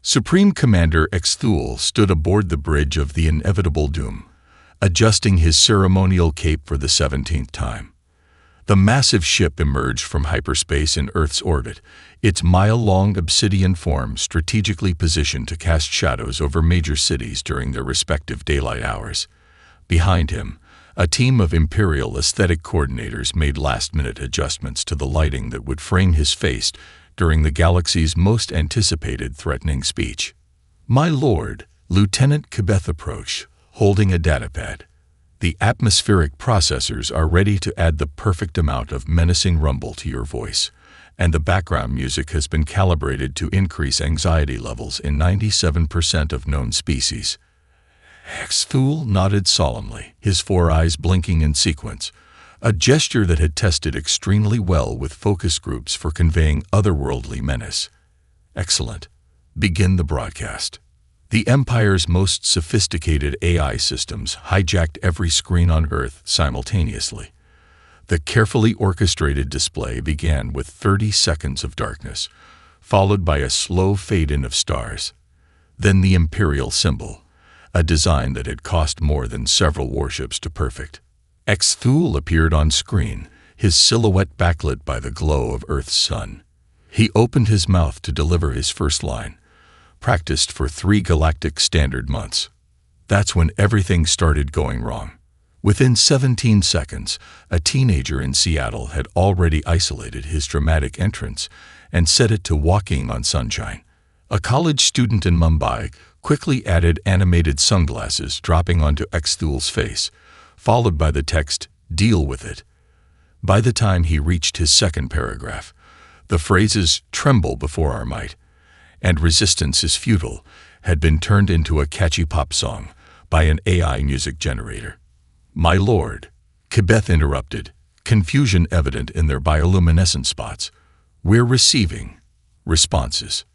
Supreme Commander Xthul stood aboard the bridge of the inevitable doom, adjusting his ceremonial cape for the 17th time. The massive ship emerged from hyperspace in Earth's orbit, its mile-long obsidian form strategically positioned to cast shadows over major cities during their respective daylight hours. Behind him, a team of Imperial aesthetic coordinators made last-minute adjustments to the lighting that would frame his face during the galaxy's most anticipated threatening speech. "My lord," Lieutenant Kibeth approached, holding a datapad. "The atmospheric processors are ready to add the perfect amount of menacing rumble to your voice, and the background music has been calibrated to increase anxiety levels in 97% of known species." Xthul nodded solemnly, his four eyes blinking in sequence, a gesture that had tested extremely well with focus groups for conveying otherworldly menace. "Excellent. Begin the broadcast." The Empire's most sophisticated AI systems hijacked every screen on Earth simultaneously. The carefully orchestrated display began with 30 seconds of darkness, followed by a slow fade-in of stars. Then the Imperial symbol, a design that had cost more than several warships to perfect. Xthul appeared on screen, his silhouette backlit by the glow of Earth's sun. He opened his mouth to deliver his first line, practiced for 3 galactic standard months. That's when everything started going wrong. Within 17 seconds, a teenager in Seattle had already isolated his dramatic entrance and set it to walking on sunshine. A college student in Mumbai quickly added animated sunglasses dropping onto Xthul's face, followed by the text, "Deal with it." By the time he reached his second paragraph, the phrases "tremble before our might" and "resistance is futile" had been turned into a catchy pop song by an AI music generator. "My lord," Kibeth interrupted, confusion evident in their bioluminescent spots. "We're receiving responses."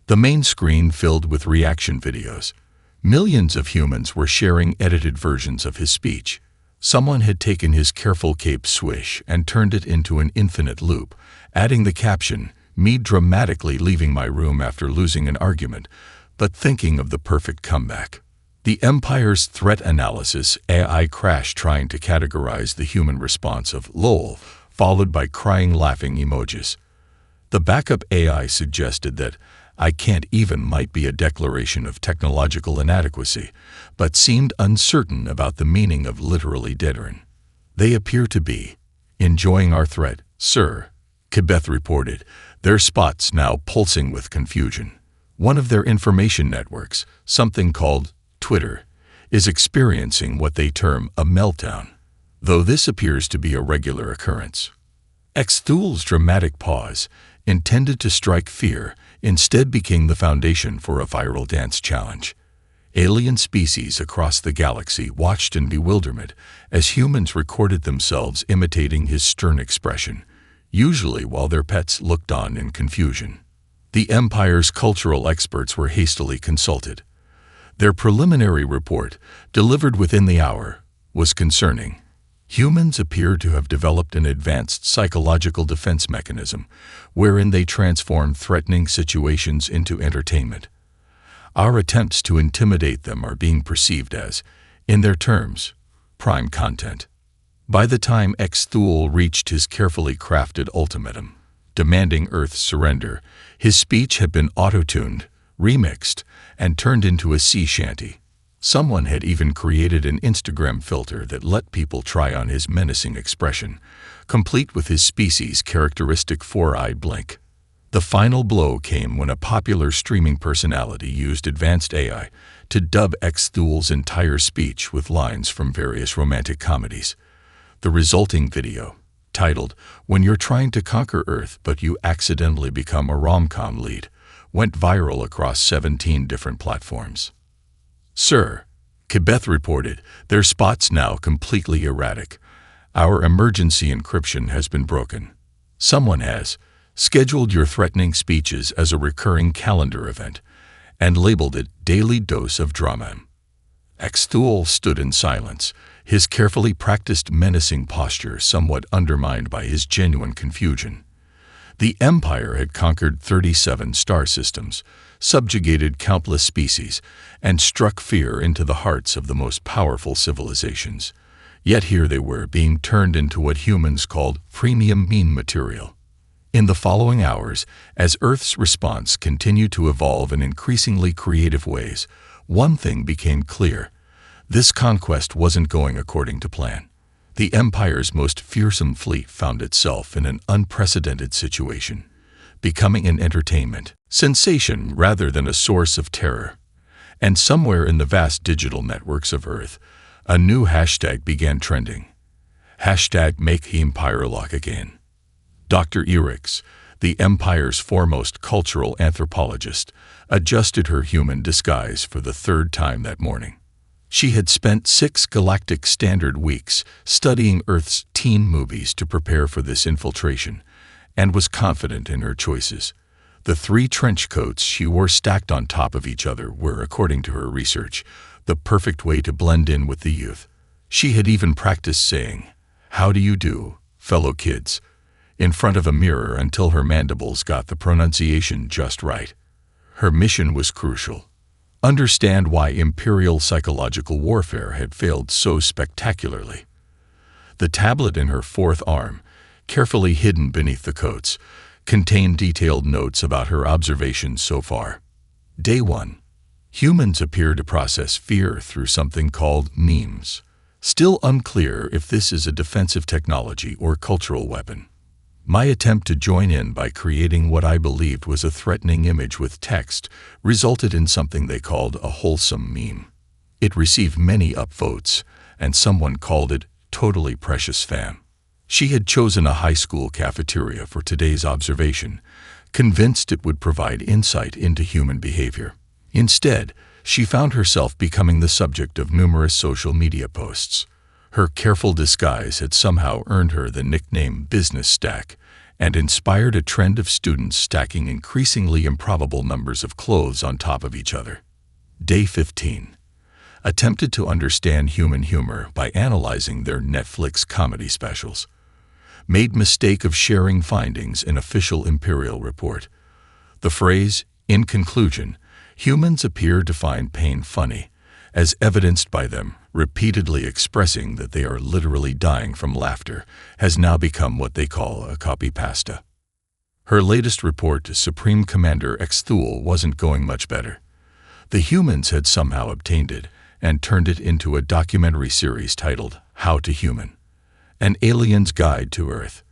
The main screen filled with reaction videos. Millions of humans were sharing edited versions of his speech. Someone had taken his careful cape swish and turned it into an infinite loop, adding the caption, "Me dramatically leaving my room after losing an argument, but thinking of the perfect comeback." The Empire's threat analysis AI crashed trying to categorize the human response of "lol," followed by crying laughing emojis. The backup AI suggested that "I can't even" might be a declaration of technological inadequacy, but seemed uncertain about the meaning of literally deadern. "They appear to be enjoying our threat, sir," Kibeth reported, their spots now pulsing with confusion. One of their information networks, something called Twitter, is experiencing what they term a meltdown, though this appears to be a regular occurrence. Xthul's dramatic pause, intended to strike fear, instead became the foundation for a viral dance challenge. Alien species across the galaxy watched in bewilderment as humans recorded themselves imitating his stern expression, usually while their pets looked on in confusion. The Empire's cultural experts were hastily consulted. Their preliminary report, delivered within the hour, was concerning. Humans appear to have developed an advanced psychological defense mechanism wherein they transform threatening situations into entertainment. Our attempts to intimidate them are being perceived as, in their terms, prime content. By the time Xthul reached his carefully crafted ultimatum, demanding Earth's surrender, his speech had been auto-tuned, remixed, and turned into a sea shanty. Someone had even created an Instagram filter that let people try on his menacing expression, complete with his species' characteristic four-eyed blink. The final blow came when a popular streaming personality used advanced AI to dub Xthul's entire speech with lines from various romantic comedies. The resulting video, titled "When You're Trying to Conquer Earth But You Accidentally Become a Rom-Com Lead," went viral across 17 different platforms. "Sir," Kibeth reported, their spots now completely erratic. "Our emergency encryption has been broken. Someone has scheduled your threatening speeches as a recurring calendar event and labeled it Daily Dose of Drama." Xthul stood in silence, his carefully practiced menacing posture somewhat undermined by his genuine confusion. The Empire had conquered 37 star systems, subjugated countless species, and struck fear into the hearts of the most powerful civilizations. Yet here they were, being turned into what humans called premium meme material. In the following hours, as Earth's response continued to evolve in increasingly creative ways, one thing became clear. This conquest wasn't going according to plan. The Empire's most fearsome fleet found itself in an unprecedented situation, becoming an entertainment sensation rather than a source of terror. And somewhere in the vast digital networks of Earth, a new hashtag began trending. Hashtag Make the Empire Lock Again. Dr. Orcs, the Empire's foremost cultural anthropologist, adjusted her human disguise for the third time that morning. She had spent 6 Galactic Standard weeks studying Earth's teen movies to prepare for this infiltration, and was confident in her choices. The 3 trench coats she wore stacked on top of each other were, according to her research, the perfect way to blend in with the youth. She had even practiced saying, "How do you do, fellow kids?" in front of a mirror until her mandibles got the pronunciation just right. Her mission was crucial. Understand why Imperial psychological warfare had failed so spectacularly. The tablet in her 4th arm, carefully hidden beneath the coats, contained detailed notes about her observations so far. Day 1. Humans appear to process fear through something called memes. Still unclear if this is a defensive technology or cultural weapon. My attempt to join in by creating what I believed was a threatening image with text resulted in something they called a wholesome meme. It received many upvotes, and someone called it totally precious fam. She had chosen a high school cafeteria for today's observation, convinced it would provide insight into human behavior. Instead, she found herself becoming the subject of numerous social media posts. Her careful disguise had somehow earned her the nickname Business Stack and inspired a trend of students stacking increasingly improbable numbers of clothes on top of each other. Day 15. Attempted to understand human humor by analyzing their Netflix comedy specials. Made mistake of sharing findings in official Imperial report. The phrase, "in conclusion, humans appear to find pain funny," as evidenced by them repeatedly expressing that they are literally dying from laughter, has now become what they call a copy-pasta. Her latest report to Supreme Commander Xthul wasn't going much better. The humans had somehow obtained it and turned it into a documentary series titled How to Human, An Alien's Guide to Earth.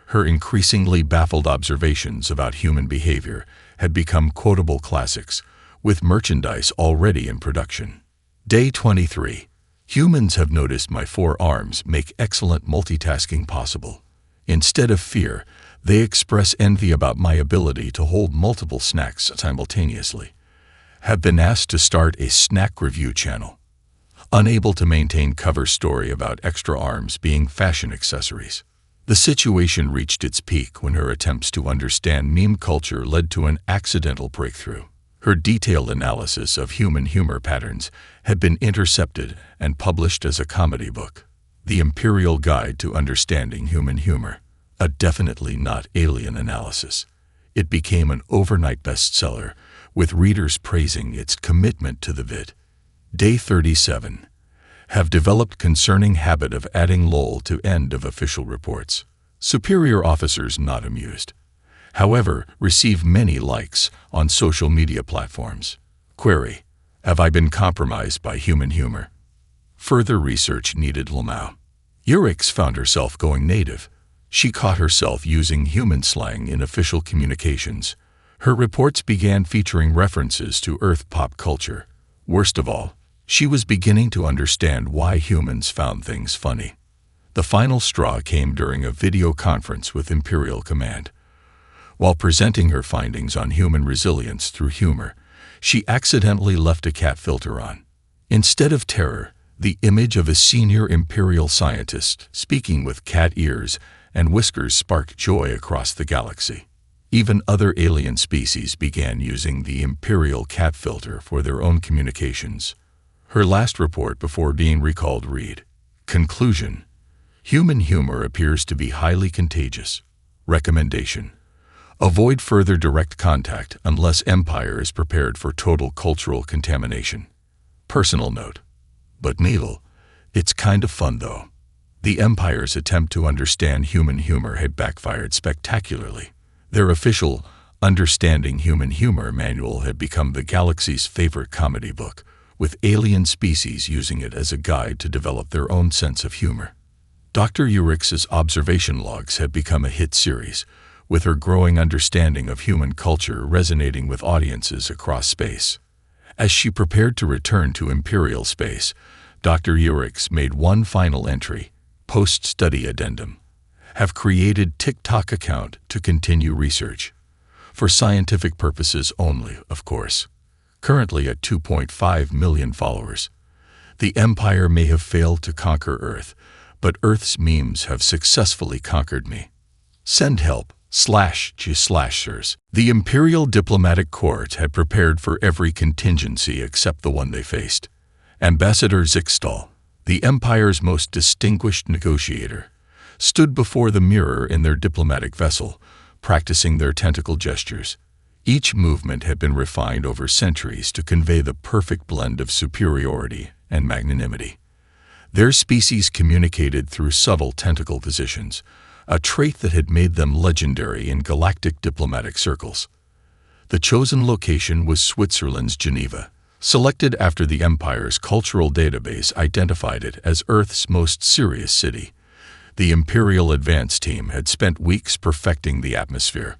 Her increasingly baffled observations about human behavior had become quotable classics, with merchandise already in production. Day 23. Humans have noticed my 4 arms make excellent multitasking possible. Instead of fear, they express envy about my ability to hold multiple snacks simultaneously. Have been asked to start a snack review channel. Unable to maintain cover story about extra arms being fashion accessories. The situation reached its peak when her attempts to understand meme culture led to an accidental breakthrough. Her detailed analysis of human humor patterns had been intercepted and published as a comedy book, The Imperial Guide to Understanding Human Humor, a definitely not alien analysis. It became an overnight bestseller, with readers praising its commitment to the vid. Day 37. Have developed concerning habit of adding lol to end of official reports. Superior officers not amused. However, receive many likes on social media platforms. Query: have I been compromised by human humor? Further research needed. Lamau. Orcs found herself going native. She caught herself using human slang in official communications. Her reports began featuring references to Earth pop culture. Worst of all, she was beginning to understand why humans found things funny. The final straw came during a video conference with Imperial Command. While presenting her findings on human resilience through humor, she accidentally left a cat filter on. Instead of terror, the image of a senior Imperial scientist speaking with cat ears and whiskers sparked joy across the galaxy. Even other alien species began using the Imperial cat filter for their own communications. Her last report before being recalled read, Conclusion: human humor appears to be highly contagious. Recommendation: Avoid further direct contact unless Empire is prepared for total cultural contamination. Personal note. But Needle, it's kind of fun though. The Empire's attempt to understand human humor had backfired spectacularly. Their official Understanding Human Humor manual had become the galaxy's favorite comedy book, with alien species using it as a guide to develop their own sense of humor. Dr. Urix's observation logs had become a hit series, with her growing understanding of human culture resonating with audiences across space. As she prepared to return to Imperial space, Dr. Urix made one final entry, post-study addendum. Have created TikTok account to continue research. For scientific purposes only, of course. Currently at 2.5 million followers. The Empire may have failed to conquer Earth, but Earth's memes have successfully conquered me. Send help. /G/ers. The Imperial Diplomatic Court had prepared for every contingency except the one they faced. Ambassador Zixtal, the Empire's most distinguished negotiator, stood before the mirror in their diplomatic vessel, practicing their tentacle gestures. Each movement had been refined over centuries to convey the perfect blend of superiority and magnanimity. Their species communicated through subtle tentacle positions, a trait that had made them legendary in galactic diplomatic circles. The chosen location was Switzerland's Geneva, selected after the Empire's cultural database identified it as Earth's most serious city. The Imperial Advance Team had spent weeks perfecting the atmosphere,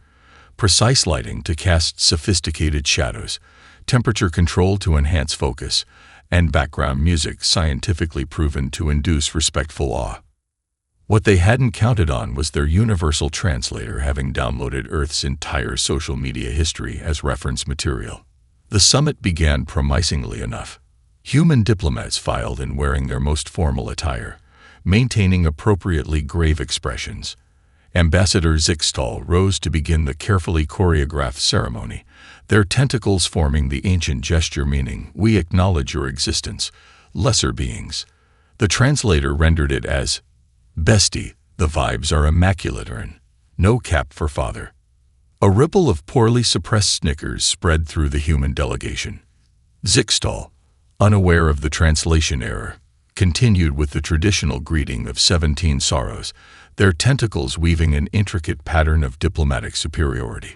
precise lighting to cast sophisticated shadows, temperature control to enhance focus, and background music scientifically proven to induce respectful awe. What they hadn't counted on was their universal translator having downloaded Earth's entire social media history as reference material. The summit began promisingly enough. Human diplomats filed in wearing their most formal attire, maintaining appropriately grave expressions. Ambassador Zixtal rose to begin the carefully choreographed ceremony, their tentacles forming the ancient gesture meaning, "We acknowledge your existence, lesser beings." The translator rendered it as, "Bestie, the vibes are immaculate, no cap for father." A ripple of poorly suppressed snickers spread through the human delegation. Zixtal, unaware of the translation error, continued with the traditional greeting of 17 sorrows, their tentacles weaving an intricate pattern of diplomatic superiority.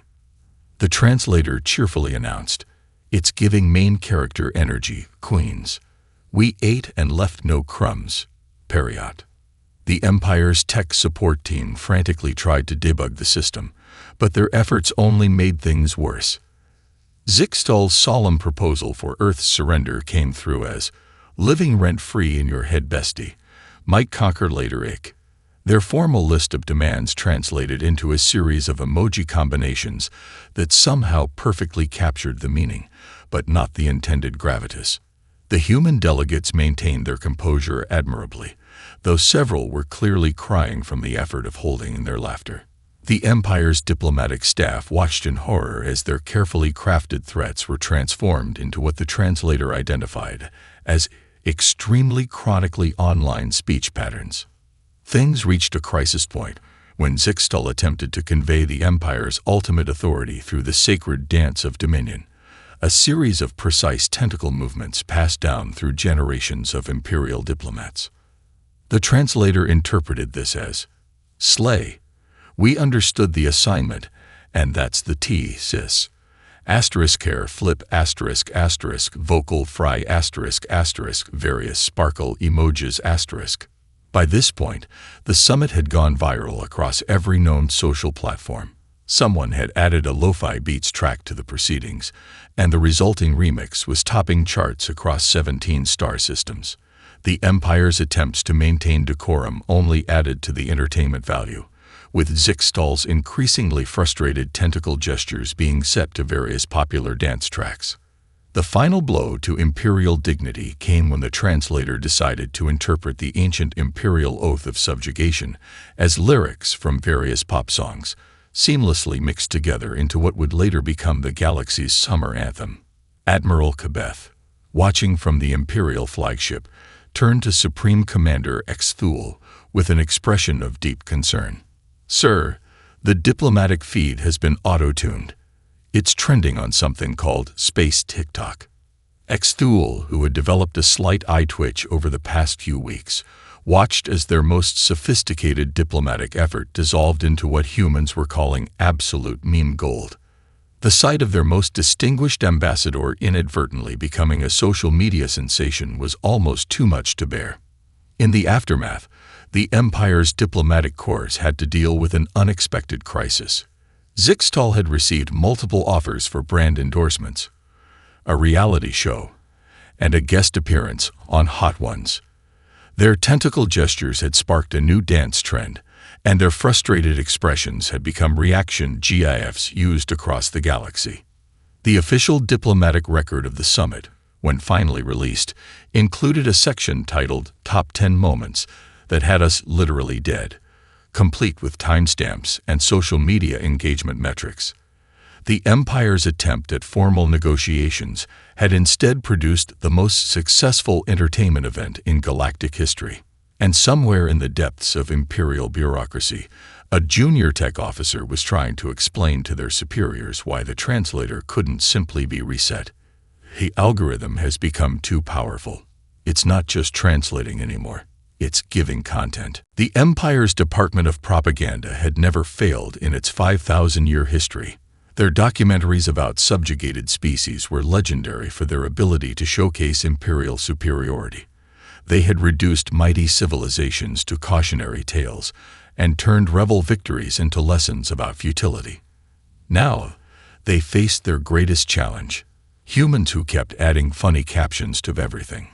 The translator cheerfully announced, "It's giving main character energy, queens. We ate and left no crumbs. Period." The Empire's tech support team frantically tried to debug the system, but their efforts only made things worse. Zixtal's solemn proposal for Earth's surrender came through as, "Living rent-free in your head, bestie. Might conquer later, ick." Their formal list of demands translated into a series of emoji combinations that somehow perfectly captured the meaning, but not the intended gravitas. The human delegates maintained their composure admirably, though several were clearly crying from the effort of holding their laughter. The Empire's diplomatic staff watched in horror as their carefully crafted threats were transformed into what the translator identified as extremely chronically online speech patterns. Things reached a crisis point when Zixtal attempted to convey the Empire's ultimate authority through the sacred dance of dominion, a series of precise tentacle movements passed down through generations of Imperial diplomats. The translator interpreted this as, "Slay. We understood the assignment, and that's the T, sis. Care flip ***, vocal fry ***, various sparkle emojis ***. By this point, the summit had gone viral across every known social platform. Someone had added a lo-fi beats track to the proceedings, and the resulting remix was topping charts across 17 star systems. The Empire's attempts to maintain decorum only added to the entertainment value, with Zixtal's increasingly frustrated tentacle gestures being set to various popular dance tracks. The final blow to Imperial dignity came when the translator decided to interpret the ancient Imperial oath of subjugation as lyrics from various pop songs, seamlessly mixed together into what would later become the galaxy's summer anthem. Admiral Kabeth, watching from the Imperial flagship, turned to Supreme Commander Xthul with an expression of deep concern. "Sir, The diplomatic feed has been auto-tuned. It's trending on something called Space TikTok. Xthul, who had developed a slight eye twitch over the past few weeks, watched as their most sophisticated diplomatic effort dissolved into what humans were calling absolute meme gold. The sight of their most distinguished ambassador inadvertently becoming a social media sensation was almost too much to bear. In the aftermath, the Empire's diplomatic corps had to deal with an unexpected crisis. Zixtal had received multiple offers for brand endorsements, a reality show, and a guest appearance on Hot Ones. Their tentacle gestures had sparked a new dance trend, and their frustrated expressions had become reaction GIFs used across the galaxy. The official diplomatic record of the summit, when finally released, included a section titled Top 10 Moments that had us literally dead, complete with timestamps and social media engagement metrics. The Empire's attempt at formal negotiations had instead produced the most successful entertainment event in galactic history. And somewhere in the depths of imperial bureaucracy, a junior tech officer was trying to explain to their superiors why the translator couldn't simply be reset. The algorithm has become too powerful. It's not just translating anymore. It's giving content. The Empire's Department of Propaganda had never failed in its 5,000-year history. Their documentaries about subjugated species were legendary for their ability to showcase imperial superiority. They had reduced mighty civilizations to cautionary tales and turned rebel victories into lessons about futility. Now, they faced their greatest challenge: humans who kept adding funny captions to everything.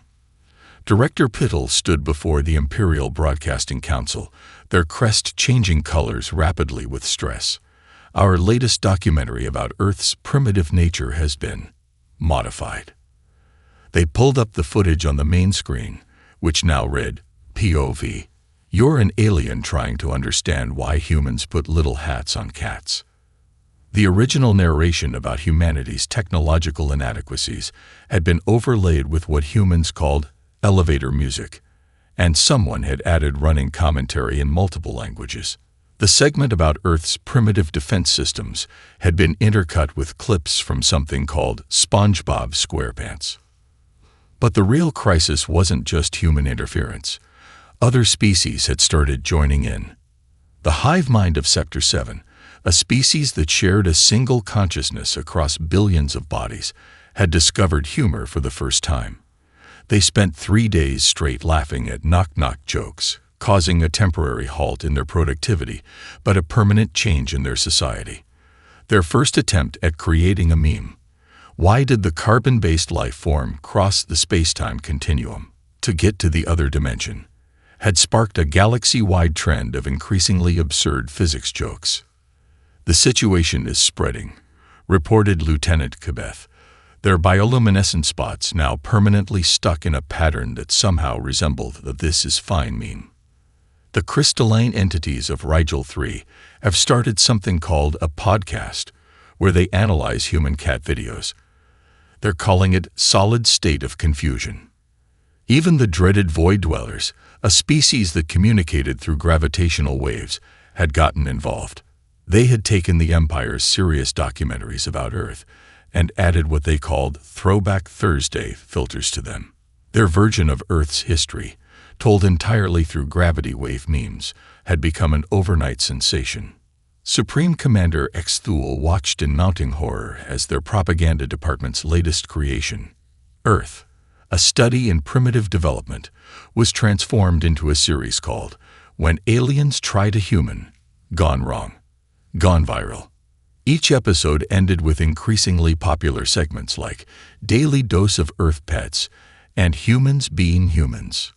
Director Pittel stood before the Imperial Broadcasting Council, their crest changing colors rapidly with stress. Our latest documentary about Earth's primitive nature has been modified. They pulled up the footage on the main screen, which now read, POV. You're an alien trying to understand why humans put little hats on cats. The original narration about humanity's technological inadequacies had been overlaid with what humans called elevator music, and someone had added running commentary in multiple languages. The segment about Earth's primitive defense systems had been intercut with clips from something called SpongeBob SquarePants. But the real crisis wasn't just human interference. Other species had started joining in. The hive mind of Sector 7, a species that shared a single consciousness across billions of bodies, had discovered humor for the first time. They spent 3 days straight laughing at knock-knock jokes, causing a temporary halt in their productivity, but a permanent change in their society. Their first attempt at creating a meme. Why did the carbon-based life form cross the space-time continuum to get to the other dimension? Had sparked a galaxy-wide trend of increasingly absurd physics jokes. The situation is spreading, reported Lieutenant Kebeth, their bioluminescent spots now permanently stuck in a pattern that somehow resembled the This Is Fine meme. The crystalline entities of Rigel 3 have started something called a podcast, where they analyze human cat videos. They're calling it Solid State of Confusion. Even the dreaded Void Dwellers, a species that communicated through gravitational waves, had gotten involved. They had taken the Empire's serious documentaries about Earth and added what they called Throwback Thursday filters to them. Their version of Earth's history, told entirely through gravity wave memes, had become an overnight sensation. Supreme Commander Xthul watched in mounting horror as their propaganda department's latest creation, Earth, a study in primitive development, was transformed into a series called When Aliens Tried a Human, Gone Wrong, Gone Viral. Each episode ended with increasingly popular segments like Daily Dose of Earth Pets and Humans Being Humans.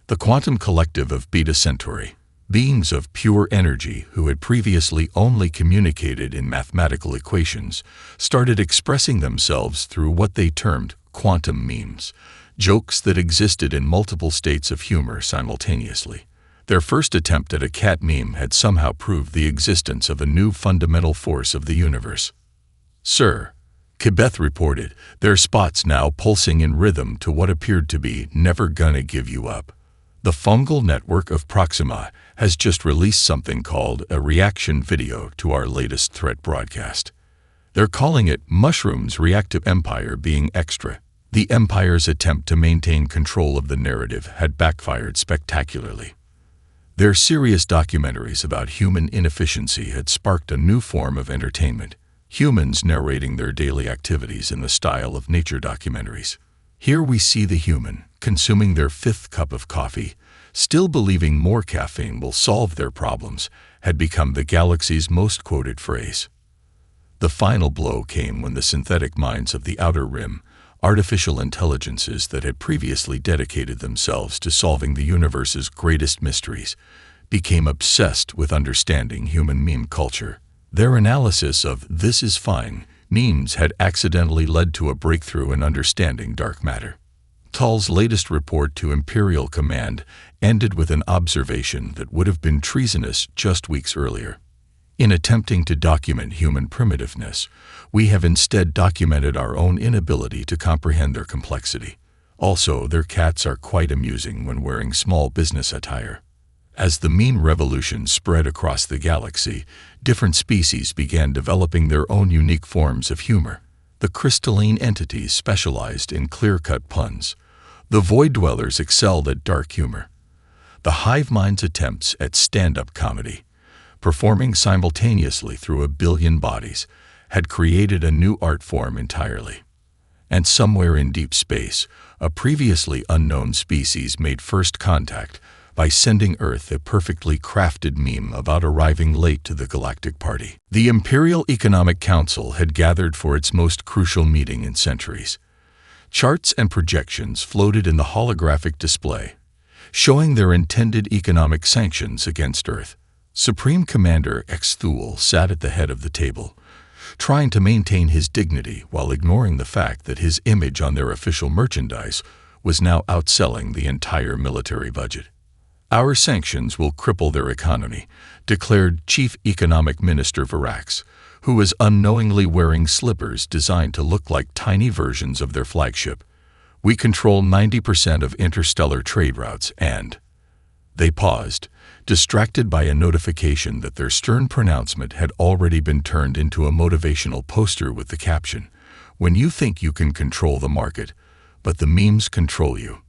The Quantum Collective of Beta Centauri, beings of pure energy who had previously only communicated in mathematical equations, started expressing themselves through what they termed quantum memes, jokes that existed in multiple states of humor simultaneously. Their first attempt at a cat meme had somehow proved the existence of a new fundamental force of the universe. Sir, Kebeth reported, their spots now pulsing in rhythm to what appeared to be Never Gonna Give You Up. The fungal network of Proxima has just released something called a reaction video to our latest threat broadcast. They're calling it Mushrooms React to Empire Being Extra. The Empire's attempt to maintain control of the narrative had backfired spectacularly. Their serious documentaries about human inefficiency had sparked a new form of entertainment, humans narrating their daily activities in the style of nature documentaries. Here we see the human, consuming their 5th cup of coffee, still believing more caffeine will solve their problems, had become the galaxy's most quoted phrase. The final blow came when the synthetic minds of the Outer Rim, artificial intelligences that had previously dedicated themselves to solving the universe's greatest mysteries, became obsessed with understanding human meme culture. Their analysis of "this is fine" memes had accidentally led to a breakthrough in understanding dark matter. Tal's latest report to Imperial Command ended with an observation that would have been treasonous just weeks earlier. In attempting to document human primitiveness, we have instead documented our own inability to comprehend their complexity. Also, their cats are quite amusing when wearing small business attire. As the meme revolution spread across the galaxy, different species began developing their own unique forms of humor. The crystalline entities specialized in clear-cut puns. The void dwellers excelled at dark humor. The hive mind's attempts at stand-up comedy, performing simultaneously through a billion bodies, had created a new art form entirely. And somewhere in deep space, a previously unknown species made first contact by sending Earth a perfectly crafted meme about arriving late to the galactic party. The Imperial Economic Council had gathered for its most crucial meeting in centuries. Charts and projections floated in the holographic display, showing their intended economic sanctions against Earth. Supreme Commander Xthul sat at the head of the table, trying to maintain his dignity while ignoring the fact that his image on their official merchandise was now outselling the entire military budget. "Our sanctions will cripple their economy," declared Chief Economic Minister Varax, who was unknowingly wearing slippers designed to look like tiny versions of their flagship. "We control 90% of interstellar trade routes and—" They paused, distracted by a notification that their stern pronouncement had already been turned into a motivational poster with the caption, "When you think you can control the market, but the memes control you."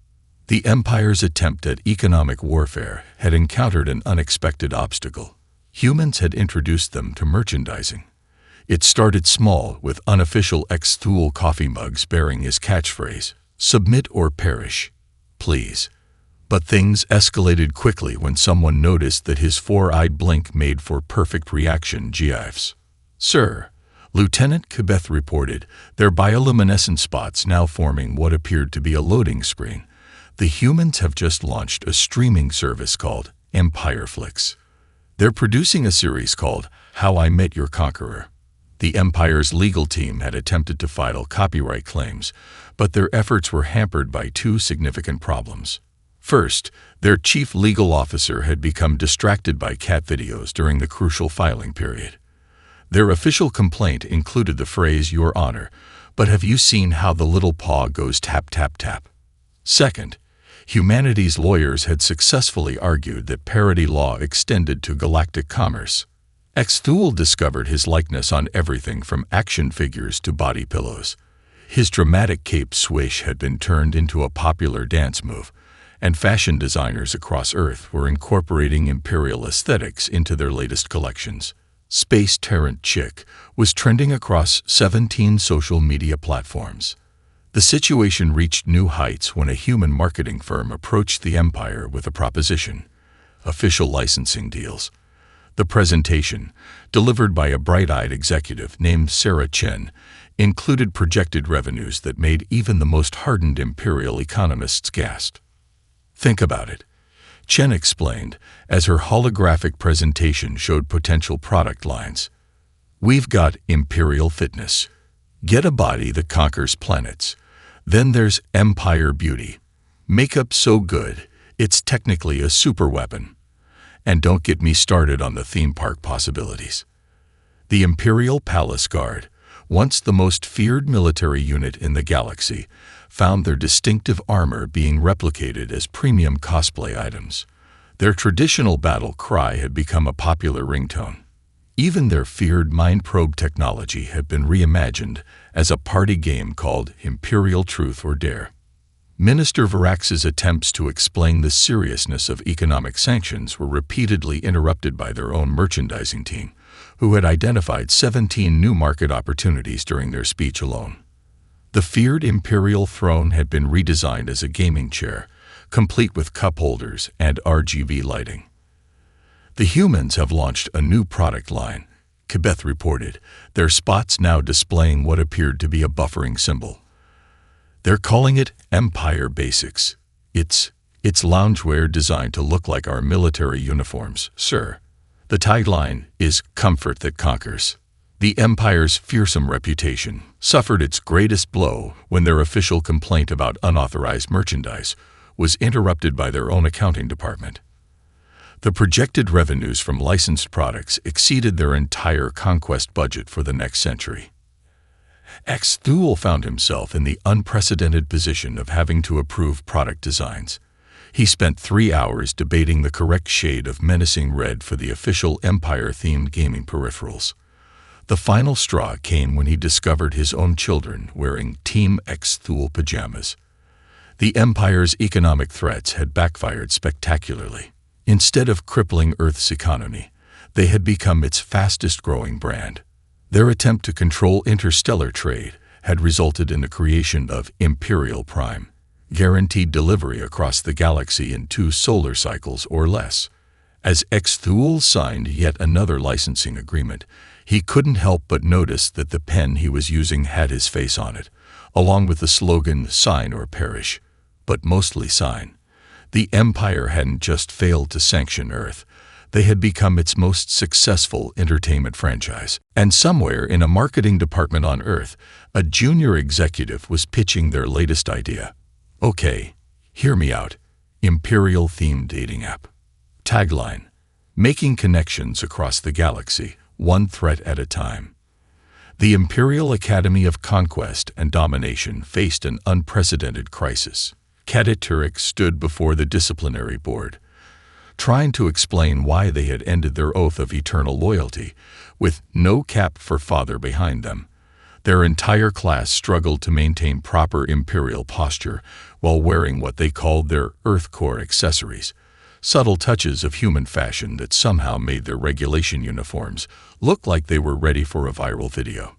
The Empire's attempt at economic warfare had encountered an unexpected obstacle. Humans had introduced them to merchandising. It started small, with unofficial Xthul coffee mugs bearing his catchphrase, "Submit or perish, please." But things escalated quickly when someone noticed that his 4-eyed blink made for perfect reaction GIFs. "Sir," Lieutenant Kibeth reported, their bioluminescent spots now forming what appeared to be a loading screen. "The humans have just launched a streaming service called Empire Flix. They're producing a series called How I Met Your Conqueror." The Empire's legal team had attempted to file copyright claims, but their efforts were hampered by 2 significant problems. First, their chief legal officer had become distracted by cat videos during the crucial filing period. Their official complaint included the phrase, "Your Honor, but have you seen how the little paw goes tap tap tap?" Second, humanity's lawyers had successfully argued that parity law extended to galactic commerce. Xthul discovered his likeness on everything from action figures to body pillows. His dramatic cape swish had been turned into a popular dance move, and fashion designers across Earth were incorporating Imperial aesthetics into their latest collections. Space Terrant Chick was trending across 17 social media platforms. The situation reached new heights when a human marketing firm approached the Empire with a proposition: official licensing deals. The presentation, delivered by a bright-eyed executive named Sarah Chen, included projected revenues that made even the most hardened Imperial economists gasp. "Think about it," Chen explained, as her holographic presentation showed potential product lines. "We've got Imperial Fitness. Get a body that conquers planets. Then there's Empire Beauty. Makeup so good, it's technically a super weapon. And don't get me started on the theme park possibilities. The Imperial Palace Guard, once the most feared military unit in the galaxy, found their distinctive armor being replicated as premium cosplay items. Their traditional battle cry had become a popular ringtone. Even their feared mind probe technology had been reimagined as a party game called Imperial Truth or Dare. Minister Varax's attempts to explain the seriousness of economic sanctions were repeatedly interrupted by their own merchandising team, who had identified 17 new market opportunities during their speech alone. The feared Imperial throne had been redesigned as a gaming chair, complete with cup holders and RGB lighting. The humans have launched a new product line, Quebec reported, their spots now displaying what appeared to be a buffering symbol. They're calling it Empire Basics. It's loungewear designed to look like our military uniforms, sir. The tagline is Comfort that Conquers. The Empire's fearsome reputation suffered its greatest blow when their official complaint about unauthorized merchandise was interrupted by their own accounting department. The projected revenues from licensed products exceeded their entire conquest budget for the next century. Xthul found himself in the unprecedented position of having to approve product designs. He spent 3 hours debating the correct shade of menacing red for the official Empire-themed gaming peripherals. The final straw came when he discovered his own children wearing Team Xthul pajamas. The Empire's economic threats had backfired spectacularly. Instead of crippling Earth's economy, they had become its fastest-growing brand. Their attempt to control interstellar trade had resulted in the creation of Imperial Prime, guaranteed delivery across the galaxy in 2 solar cycles or less. As Xthul signed yet another licensing agreement, he couldn't help but notice that the pen he was using had his face on it, along with the slogan "Sign or Perish," but mostly sign. The Empire hadn't just failed to sanction Earth. They had become its most successful entertainment franchise. And somewhere in a marketing department on Earth, a junior executive was pitching their latest idea. Okay, hear me out. Imperial-themed dating app. Tagline: Making connections across the galaxy, one threat at a time. The Imperial Academy of Conquest and Domination faced an unprecedented crisis. Kataturek stood before the disciplinary board, trying to explain why they had ended their oath of eternal loyalty, with no cap for father behind them. Their entire class struggled to maintain proper Imperial posture while wearing what they called their Earth Core accessories, subtle touches of human fashion that somehow made their regulation uniforms look like they were ready for a viral video.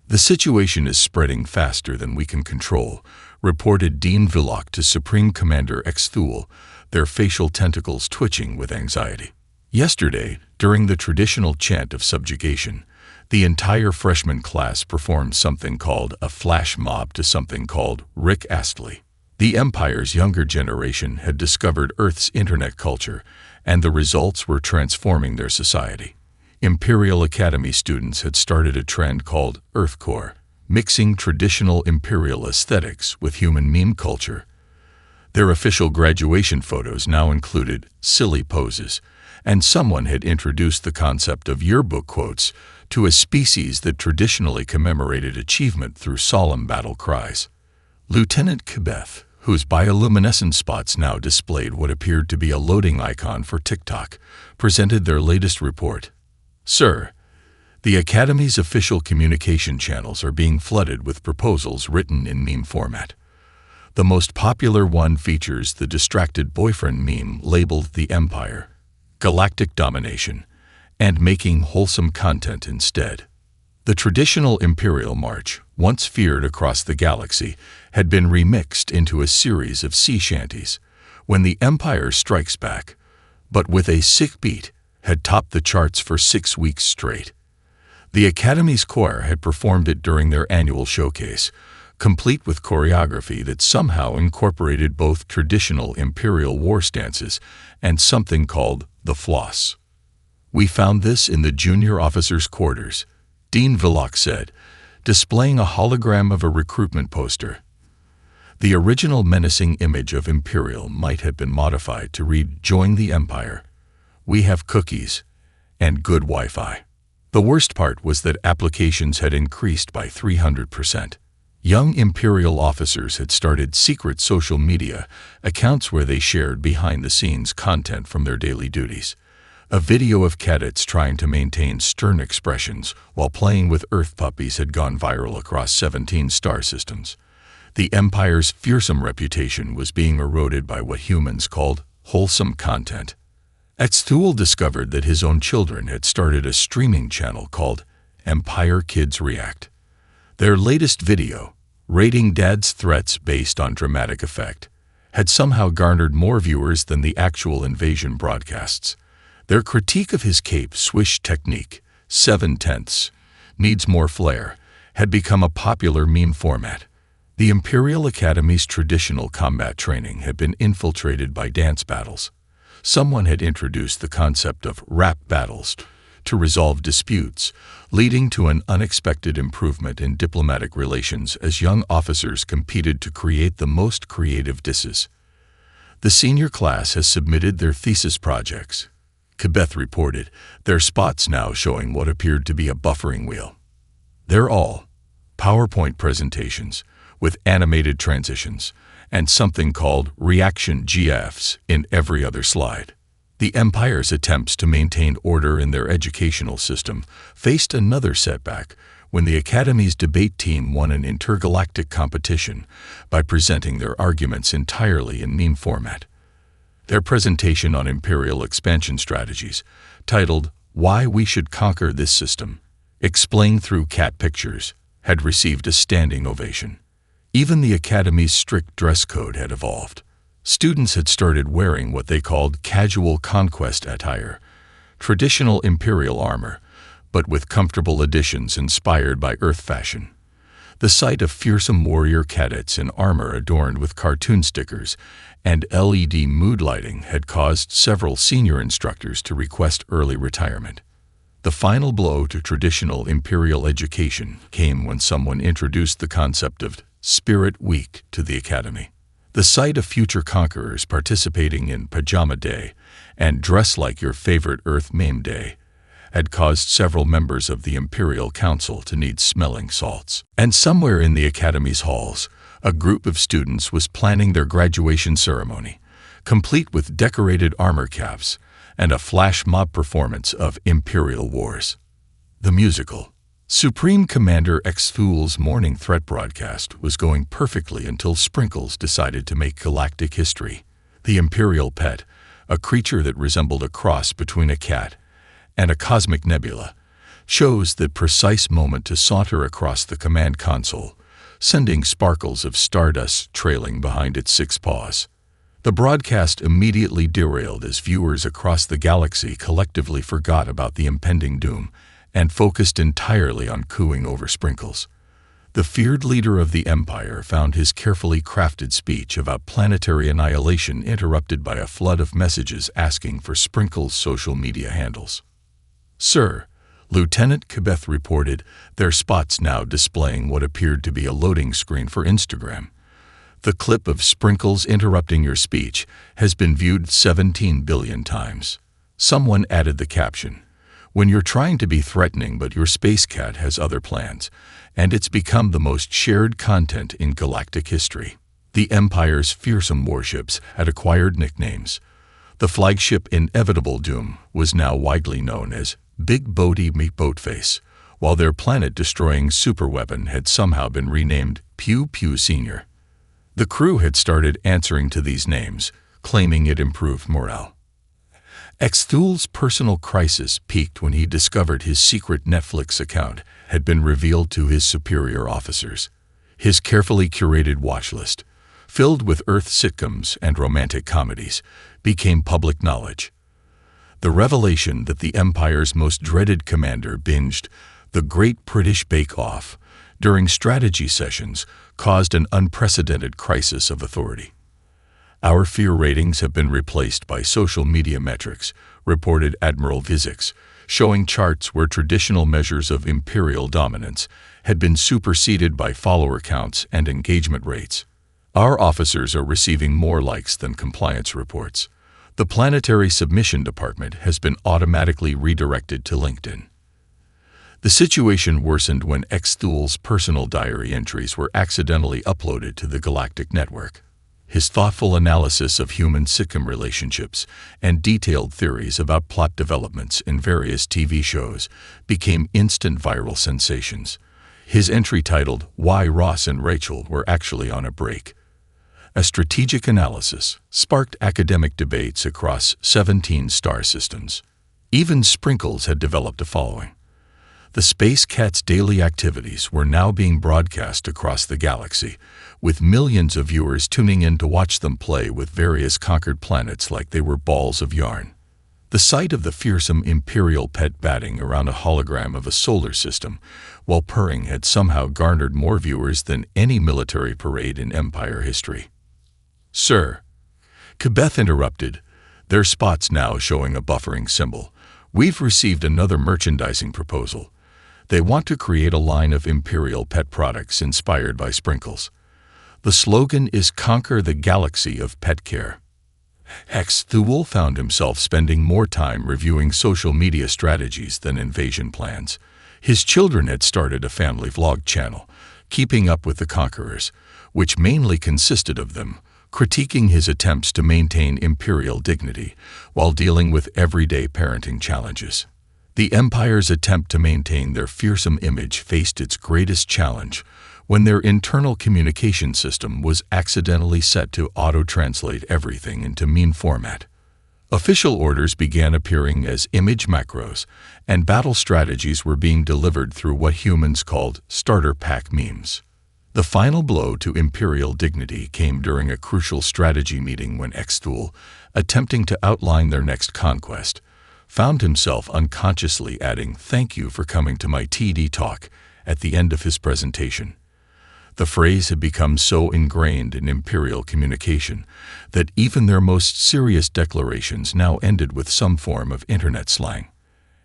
The situation is spreading faster than we can control, reported Dean Villach to Supreme Commander Xthul, their facial tentacles twitching with anxiety. Yesterday, during the traditional chant of subjugation, the entire freshman class performed something called a flash mob to something called Rick Astley. The Empire's younger generation had discovered Earth's internet culture, and the results were transforming their society. Imperial Academy students had started a trend called Earthcore, mixing traditional Imperial aesthetics with human meme culture. Their official graduation photos now included silly poses, and someone had introduced the concept of yearbook quotes to a species that traditionally commemorated achievement through solemn battle cries. Lieutenant Quebec, whose bioluminescent spots now displayed what appeared to be a loading icon for TikTok, presented their latest report. Sir, the Academy's official communication channels are being flooded with proposals written in meme format. The most popular one features the distracted boyfriend meme labeled the Empire, Galactic Domination, and making wholesome content instead. The traditional Imperial March, once feared across the galaxy, had been remixed into a series of sea shanties. When the Empire Strikes Back, but with a sick beat, had topped the charts for 6 weeks straight. The Academy's choir had performed it during their annual showcase, complete with choreography that somehow incorporated both traditional Imperial war stances and something called the floss. We found this in the junior officers' quarters, Dean Villach said, displaying a hologram of a recruitment poster. The original menacing image of Imperial might have been modified to read, "Join the Empire. We have cookies and good Wi-Fi." The worst part was that applications had increased by 300%. Young Imperial officers had started secret social media accounts where they shared behind-the-scenes content from their daily duties. A video of cadets trying to maintain stern expressions while playing with Earth puppies had gone viral across 17 star systems. The Empire's fearsome reputation was being eroded by what humans called wholesome content. Xthul discovered that his own children had started a streaming channel called Empire Kids React. Their latest video, rating Dad's threats based on dramatic effect, had somehow garnered more viewers than the actual invasion broadcasts. Their critique of his cape swish technique, 7/10, needs more flair, had become a popular meme format. The Imperial Academy's traditional combat training had been infiltrated by dance battles. Someone had introduced the concept of rap battles to resolve disputes, leading to an unexpected improvement in diplomatic relations as young officers competed to create the most creative disses. The senior class has submitted their thesis projects. Kebeth reported, their spots now showing what appeared to be a buffering wheel. They're all PowerPoint presentations with animated transitions and something called reaction GIFs in every other slide. The Empire's attempts to maintain order in their educational system faced another setback when the Academy's debate team won an intergalactic competition by presenting their arguments entirely in meme format. Their presentation on Imperial expansion strategies, titled Why We Should Conquer This System, explained through cat pictures, had received a standing ovation. Even the Academy's strict dress code had evolved. Students had started wearing what they called casual conquest attire, traditional Imperial armor, but with comfortable additions inspired by Earth fashion. The sight of fearsome warrior cadets in armor adorned with cartoon stickers and LED mood lighting had caused several senior instructors to request early retirement. The final blow to traditional Imperial education came when someone introduced the concept of Spirit Week to the Academy. The sight of future conquerors participating in Pajama Day and Dress Like Your Favorite Earth Meme Day had caused several members of the Imperial Council to need smelling salts. And somewhere in the Academy's halls, a group of students was planning their graduation ceremony, complete with decorated armor caps and a flash mob performance of Imperial Wars. The musical. Supreme Commander Xthul's morning threat broadcast was going perfectly until Sprinkles decided to make galactic history. The Imperial pet, a creature that resembled a cross between a cat and a cosmic nebula, chose that precise moment to saunter across the command console, sending sparkles of stardust trailing behind its 6 paws. The broadcast immediately derailed as viewers across the galaxy collectively forgot about the impending doom and focused entirely on cooing over Sprinkles. The feared leader of the Empire found his carefully crafted speech about planetary annihilation interrupted by a flood of messages asking for Sprinkles' social media handles. Sir, Lieutenant Kebeth reported, their spots now displaying what appeared to be a loading screen for Instagram. The clip of Sprinkles interrupting your speech has been viewed 17 billion times. Someone added the caption, when you're trying to be threatening but your space cat has other plans, and it's become the most shared content in galactic history. The Empire's fearsome warships had acquired nicknames. The flagship Inevitable Doom was now widely known as Big Boaty McBoatface, while their planet-destroying superweapon had somehow been renamed Pew Pew Senior. The crew had started answering to these names, claiming it improved morale. Xthul's personal crisis peaked when he discovered his secret Netflix account had been revealed to his superior officers. His carefully curated watch list, filled with Earth sitcoms and romantic comedies, became public knowledge. The revelation that the Empire's most dreaded commander binged The Great British Bake Off during strategy sessions caused an unprecedented crisis of authority. Our fear ratings have been replaced by social media metrics, reported Admiral Vizix, showing charts where traditional measures of imperial dominance had been superseded by follower counts and engagement rates. Our officers are receiving more likes than compliance reports. The Planetary Submission Department has been automatically redirected to LinkedIn. The situation worsened when Xthul's personal diary entries were accidentally uploaded to the Galactic network. His thoughtful analysis of human-sitcom relationships and detailed theories about plot developments in various TV shows became instant viral sensations. His entry titled, "Why Ross and Rachel Were Actually on a Break," a strategic analysis, sparked academic debates across 17 star systems. Even Sprinkles had developed a following. The Space Cat's daily activities were now being broadcast across the galaxy, with millions of viewers tuning in to watch them play with various conquered planets like they were balls of yarn. The sight of the fearsome Imperial pet batting around a hologram of a solar system while purring had somehow garnered more viewers than any military parade in Empire history. "Sir," Kibeth interrupted, their spots now showing a buffering symbol, "we've received another merchandising proposal. They want to create a line of Imperial pet products inspired by Sprinkles. The slogan is 'Conquer the Galaxy of Pet Care.'" Xthul found himself spending more time reviewing social media strategies than invasion plans. His children had started a family vlog channel, Keeping Up with the Conquerors, which mainly consisted of them critiquing his attempts to maintain Imperial dignity while dealing with everyday parenting challenges. The Empire's attempt to maintain their fearsome image faced its greatest challenge when their internal communication system was accidentally set to auto-translate everything into meme format. Official orders began appearing as image macros, and battle strategies were being delivered through what humans called starter pack memes. The final blow to Imperial dignity came during a crucial strategy meeting when Xthul, attempting to outline their next conquest, found himself unconsciously adding "Thank you for coming to my TD talk" at the end of his presentation. The phrase had become so ingrained in Imperial communication that even their most serious declarations now ended with some form of internet slang.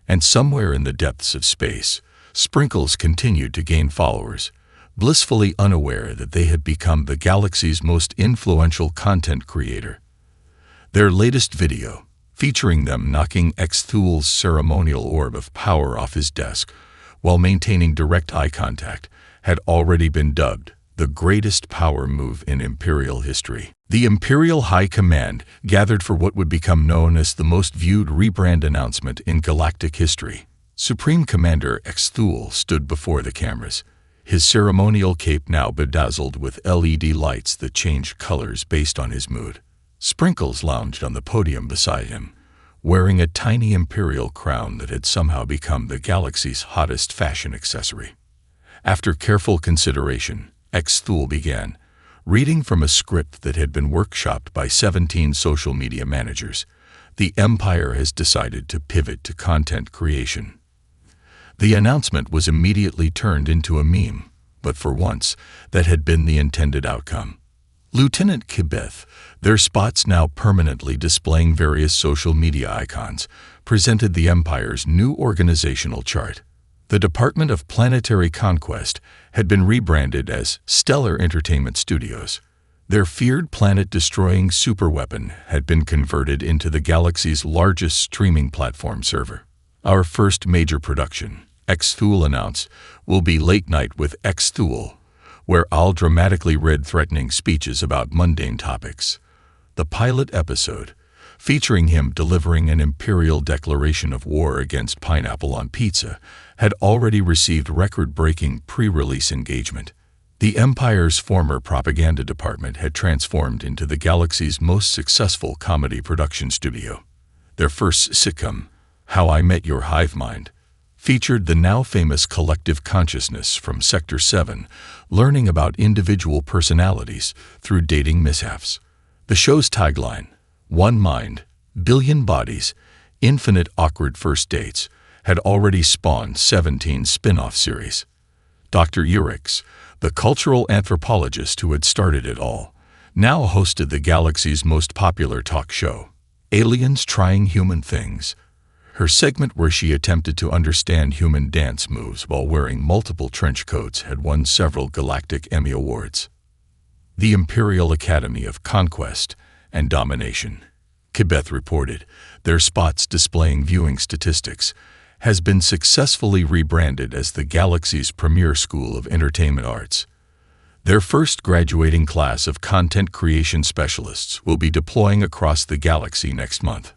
And somewhere in the depths of space, Sprinkles continued to gain followers, blissfully unaware that they had become the galaxy's most influential content creator. Their latest video, featuring them knocking Xthul's ceremonial orb of power off his desk while maintaining direct eye contact, had already been dubbed the greatest power move in Imperial history. The Imperial High Command gathered for what would become known as the most viewed rebrand announcement in Galactic history. Supreme Commander Xthul stood before the cameras, his ceremonial cape now bedazzled with LED lights that changed colors based on his mood. Sprinkles lounged on the podium beside him, wearing a tiny Imperial crown that had somehow become the galaxy's hottest fashion accessory. After careful consideration, Xthul began, reading from a script that had been workshopped by 17 social media managers. The Empire has decided to pivot to content creation. The announcement was immediately turned into a meme, but for once, that had been the intended outcome. Lieutenant Kibeth, their spots now permanently displaying various social media icons, presented the Empire's new organizational chart. The Department of Planetary Conquest had been rebranded as Stellar Entertainment Studios. Their feared planet-destroying superweapon had been converted into the galaxy's largest streaming platform server. "Our first major production," Xthul announced, "will be Late Night with Xthul, where I'll dramatically read threatening speeches about mundane topics." The pilot episode, featuring him delivering an Imperial declaration of war against pineapple on pizza, had already received record-breaking pre-release engagement. The Empire's former propaganda department had transformed into the galaxy's most successful comedy production studio. Their first sitcom, How I Met Your Hive Mind, featured the now famous collective consciousness from Sector 7, learning about individual personalities through dating mishaps. The show's tagline, "One Mind, Billion Bodies, Infinite Awkward First Dates," had already spawned 17 spin-off series. Dr. Urix, the cultural anthropologist who had started it all, now hosted the galaxy's most popular talk show, Aliens Trying Human Things. Her segment where she attempted to understand human dance moves while wearing multiple trench coats had won several Galactic Emmy Awards. The Imperial Academy of Conquest and Domination, Kibeth reported, their spots displaying viewing statistics, has been successfully rebranded as the galaxy's premier school of entertainment arts. Their first graduating class of content creation specialists will be deploying across the galaxy next month.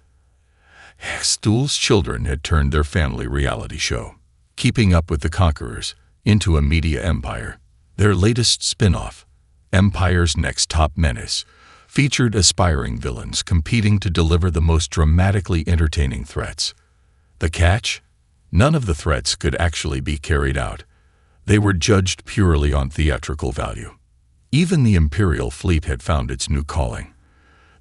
HFY's children had turned their family reality show, Keeping Up with the Conquerors, into a media empire. Their latest spin-off, Empire's Next Top Menace, featured aspiring villains competing to deliver the most dramatically entertaining threats. The catch? None of the threats could actually be carried out. They were judged purely on theatrical value. Even the Imperial fleet had found its new calling.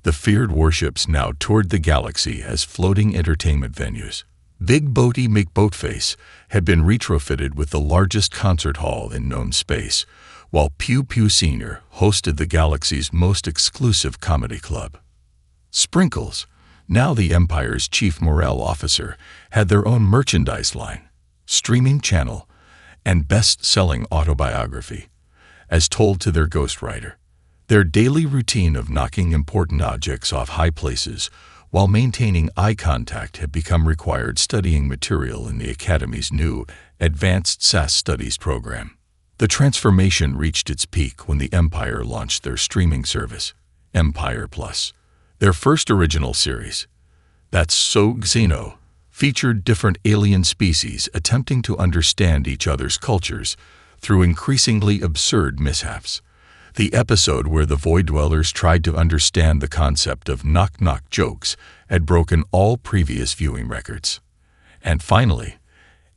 The feared warships now toured the galaxy as floating entertainment venues. Big Boaty McBoatface had been retrofitted with the largest concert hall in known space, while Pew Pew Sr. hosted the galaxy's most exclusive comedy club. Sprinkles, now the Empire's chief morale officer, had their own merchandise line, streaming channel, and best-selling autobiography, as told to their ghostwriter. Their daily routine of knocking important objects off high places while maintaining eye contact had become required studying material in the Academy's new Advanced SAS Studies program. The transformation reached its peak when the Empire launched their streaming service, Empire Plus. Their first original series, That's So Xeno, featured different alien species attempting to understand each other's cultures through increasingly absurd mishaps. The episode where the Void Dwellers tried to understand the concept of knock-knock jokes had broken all previous viewing records. And finally,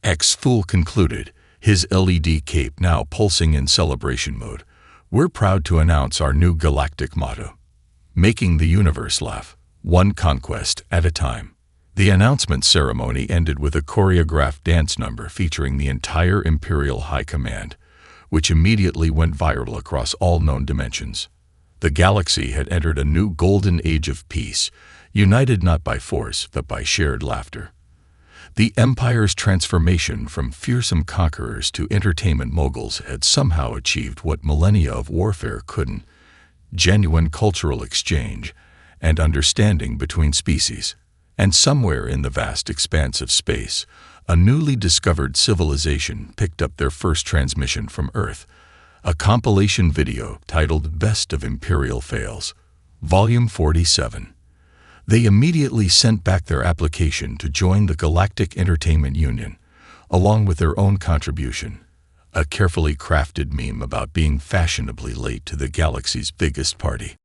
HFY concluded, his LED cape now pulsing in celebration mode. We're proud to announce our new galactic motto, making the universe laugh, one conquest at a time. The announcement ceremony ended with a choreographed dance number featuring the entire Imperial High Command, which immediately went viral across all known dimensions. The galaxy had entered a new golden age of peace, united not by force but by shared laughter. The Empire's transformation from fearsome conquerors to entertainment moguls had somehow achieved what millennia of warfare couldn't: genuine cultural exchange and understanding between species. And somewhere in the vast expanse of space, a newly discovered civilization picked up their first transmission from Earth, a compilation video titled Best of Imperial Fails, Volume 47. They immediately sent back their application to join the Galactic Entertainment Union, along with their own contribution, a carefully crafted meme about being fashionably late to the galaxy's biggest party.